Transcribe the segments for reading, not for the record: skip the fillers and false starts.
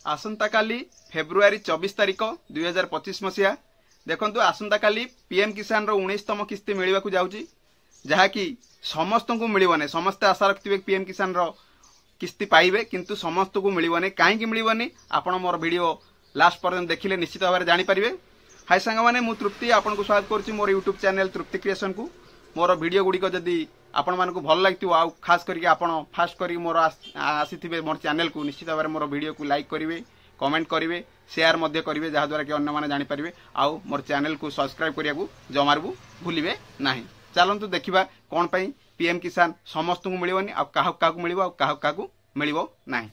आसंता काली February 24 तारिख 2025 मसीहा देखंतु आसंता काली पीएम किसान रो 19तम किस्ती मिलवा को जाउची जहाँकि समस्त को मिलने समस्ते आशा रखिथे पीएम किसान रो किस्ती पाइबे किंतु समस्त को मिलने कहीं मिलने आपण मोर वीडियो लास्ट पर्यंत देखिले निश्चित भाव में जानीपारे। हाय सांग मैंने मु तृप्ति आपन को स्वागत करुच्ची मोर यूट्यूब चैनल तृप्ति क्रिएशन को। मोर वीडियो गुड़िक जदि आपण मानक भल लगी खास करके आपण फास्ट करी मोर आसीथिबे मोर चैनल को निश्चित भाव में मोर वीडियो को लाइक करेंगे कमेंट करेंगे शेयर मध्य करेंगे जहाँद्वारा कि अन्य मैंने जानीपारे आउ मोर चैनल को सब्सक्राइब करिया को जमारू भूलिबे नाही। चलतु देखा कौन पाई पीएम किसान समस्त को मिलनी आ क्या मिल क्या मिल ना।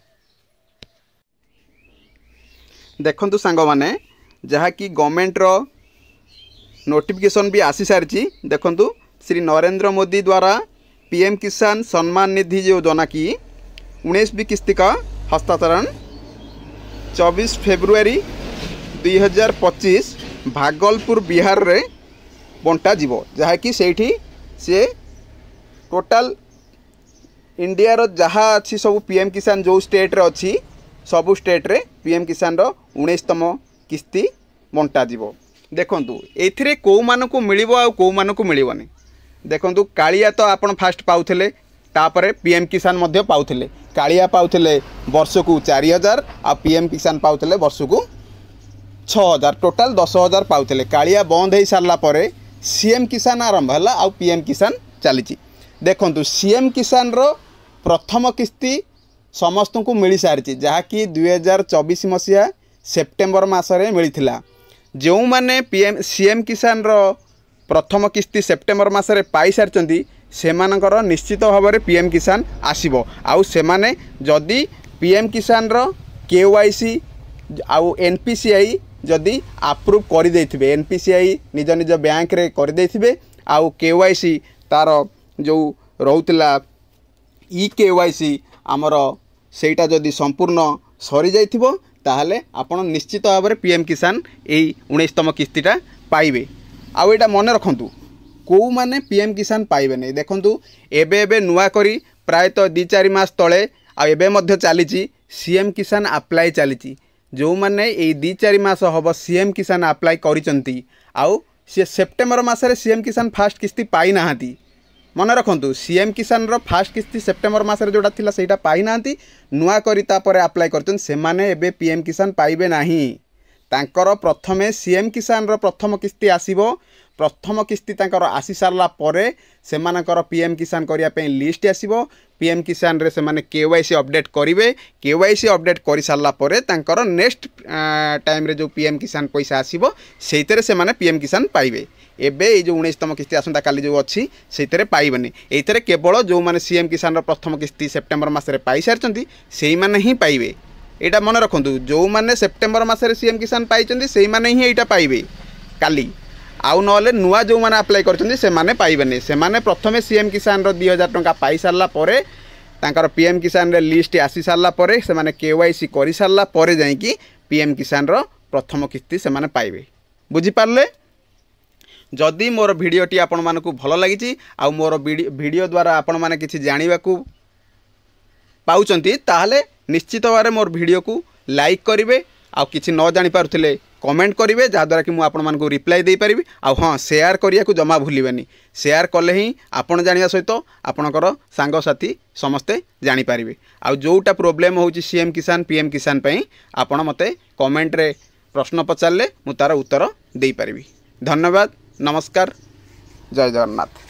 देखंतु सांग माने जहाँकि गवर्नमेंट रो नोटिफिकेशन भी आसी सारी देखंतु श्री नरेंद्र मोदी द्वारा पीएम किसान सम्मान निधि योजना की 19वीं किस्ती का हस्तांतरण 24 फेब्रुआरी 2025 भागलपुर बिहार रे बंटा जीवो जहाँकि सेठी से टोटाल इंडिया रो जहाँ अच्छी सब पीएम किसान जो स्टेट रे अच्छी सबु स्टेट रे पीएम किसान रो 19तम किस्ती बंटा जीवो। देखंतु एथिरे को मानको मिलिबो आ को मानको मिलिबोनी। देखंतु कालिया तो आपण फास्ट पाउथिले तापरे पीएम किसान मध्य पाउथिले कालिया पाउथिले वर्ष को 4000 आ पीएम किसान पाउथिले वर्ष को 6000 टोटाल 10000 पाउथिले। कालिया बंद हो सारा पर सीएम किसान आरंभ है आ पीएम किसान चली। देखंतु सीएम किसान रो प्रथम किस्ती समस्त को मिल सारी जहाँकि 2024 मसीहा सेप्टेम्बर मासरे मिलता। जो माने पीएम सीएम किसान रो प्रथम किस्ती सेप्टेम्बर मासरे पाई सारी सेमानकर निश्चित भाव में पीएम किसान आसीबो आउ सेमाने जदि पीएम किसान रो केवाईसी आउ एनपीसीआई जदि अप्रूव कर देथिबे एनपीसीआई निज निज बैंक रे कर देथिबे आउ केवाईसी तार जो रहउतला ई केवाईसी आमर सेटा जदि संपूर्ण सरी जाइथिबो ताहले आपण निश्चित भाव में पीएम किसान एई 19तम किस्तीटा पाइबे। आउ एटा मन रखंतु को माने पीएम किसान पाइबे नहीं। देखंतु एबे एबे नुआ करी प्रायतः 2-4 मास तले आ एबे मध्य चली सीएम किसान अप्लाई चली जो माने ए 2-4 मास हम सीएम किसान अप्लाई करिसंती आउ से सेप्टेम्बर मासरे सीएम किसान फास्ट किस्ती पाई नाहांती। मन रखंतु सीएम किसान रो फास्ट किस्ती सेप्टेम्बर मासरे जोड़ा थिला सेटा पाई नाहांती नुआ करी तापरे अप्लाई करछन से माने एबे पीएम किसान पाइबे नाही। तांकर प्रथमे सीएम किसान रो प्रथम किस्ती आसीबो प्रथम किस्ती तांकर आसी सारला परे सेमानकर पीएम किसान करिया पे लिस्ट आसीबो पीएम किसान रे सेमाने केवाईसी अपडेट करिवे केवाईसी अपडेट करि सारला परे तांकर नेक्स्ट टाइम रे जो पीएम किसान पैसा आसीबो सेइतरे सेमाने पीएम किसान पाइबे। एबे ए जो 19तम किस्ती आसंता काली जो अच्छी सेइतरे पाइबनी एइतरे केवल जो माने सीएम किसान रो प्रथम किस्ती सेप्टेम्बर मासरे पाई सारचंती सेई माने ही पाइबे। एटा मन रखंतु जो माने सेप्टेम्बर मासरे सीएम किसान पाइचंती सेई माने ही एटा पाइबे काली आउ नले नुआ जो माने अप्लाई करछंती से माने पाइबेनी से माने प्रथमे सीएम किसान रो 2000 टंका पाई सारला परे तांकर पीएम किसान रे लिस्ट आसी सारला परे से माने केवाईसी करि सारला परे जाई कि पीएम किसान रो प्रथम किस्ती से माने पाइबे। बुझी पारले। जदि मोर वीडियोटी आपण मानकु भल लागिची आ मोर वीडियो द्वारा आपण माने किछि जानिबा को पाउचंती ताहले निश्चित भाव में मोर वीडियो को लाइक करेंगे आ किछि न जानि पारुथिले कमेंट करेंगे जहाँद्वारा कि आपण मानकु रिप्लाई दे पारिबी आ हाँ शेयर करिया को जमा भूलिबेनी शेयर कले ही आपण जानिया सहित आपणकर सांगसाथी समस्ते जानि पारिबे। आ जोटा प्रोब्लेम होउची सीएम किसान पीएम किसान पई आपण मते कमेंट रे प्रश्न पचारले मु तार उत्तर दे पारिबी। धन्यवाद नमस्कार जय जगन्नाथ।